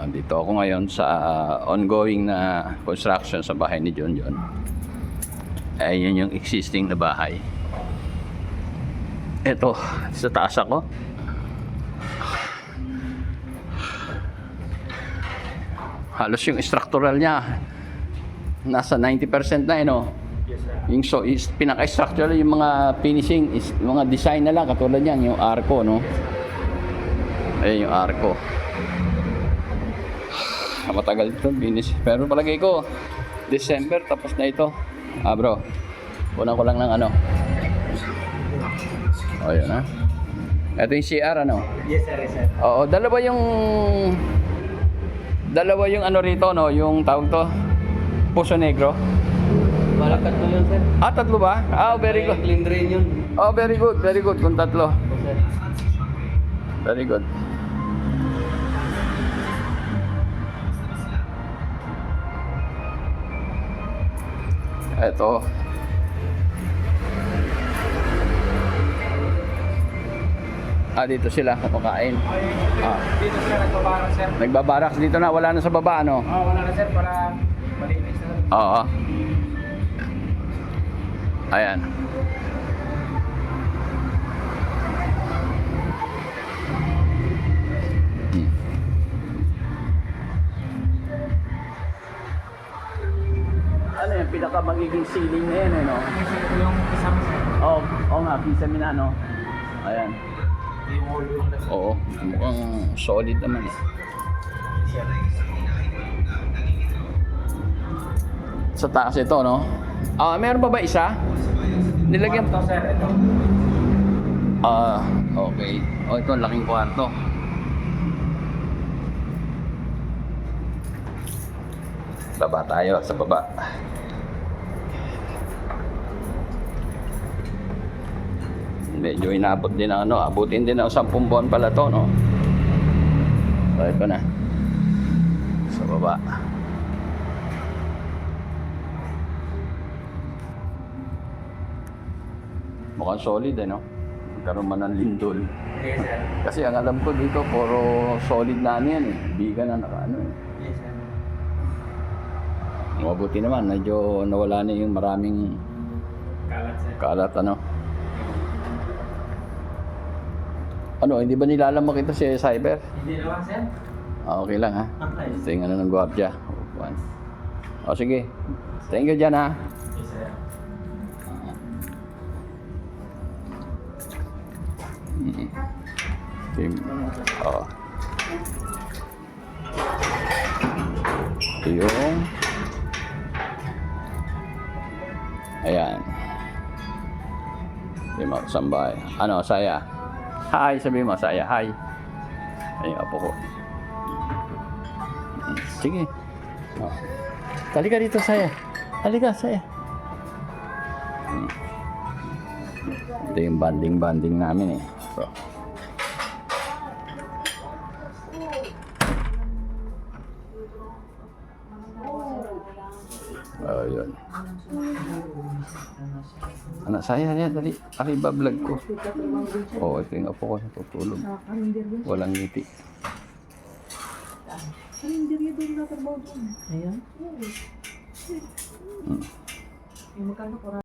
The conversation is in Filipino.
Nandito ako ngayon sa ongoing na construction sa bahay ni John John. Ayan yung existing na bahay. Ito, sa taas ako. Halos yung structural niya nasa 90% na, no? Yes, sir. Yung pinaka-structural, yung mga finishing is mga design na lang katulad yan, yung arco, no? Ayan yung arco. Matagal ito, finish. Pero palagay ko December tapos na ito. Bro, kunan ko lang ng ano. O yun, ha? Ito yung CR, ano? Yes, sir. Yes, sir. Oo, dalawa yung ano rito, no? Yung tawag to Puso Negro. Balik tatlo yun, sir. Tatlo ba? Very good. Clean drain yun. Very good, very good kung tatlo. Yes, sir. Very good. Ito. Dito sila kumakain. Dito sir, nagbabarang, sir. Nagbabaraks dito na, wala na sa baba, ano? Wala na, sir, para malinis, sir. Oo. Ayan. Ano yung pinaka magiging ceiling na yan, no? Yung isang, sir. Oo nga, kisame na, no? Ayan. Yung wall yung nasa. Oo, mukhang solid naman eh. Sir. Sa taas ito, no? Meron pa ba isa? Nilagyan Ito, sir. Ito. Okay. Ito ang laking kwarto. Baba tayo, sa baba. Medyo inabot din ang ano, abutin din ang 10 buwan pala to, no? So, ito na. Sa baba. Mukhang solid, eh, no? Magkaroon man ng lindol. Yes, sir. Kasi ang alam ko dito, puro solid na ano yan, eh. Biga na naka-ano, eh. Yes, sir. Mabuti naman, medyo nawala na yung maraming Kalat, sir. kalat, ano. Ano, hindi ba nilalamak ito si Cyber? Hindi naman, sir. Okay lang, ha? Okay. Ito yung ano ng gwardiya. Sige. Thank you dyan, ha? Yes, sir. Oo. Ito yung... Ayan. Ito yung mga kasambay. Ano, Saya? Hi, sabi mo, Saya. Hi. Ayun, apo ko. Sige. Halika dito, Saya. Halika, Saya. Ito yung banding namin, eh. So. Yun. Anak saya yan, dali. Vlog ko. Ito yung apo ko natutulog. Walang ngiti. Kalendarya doon na trabaho doon. Ayan? Oo. Magkano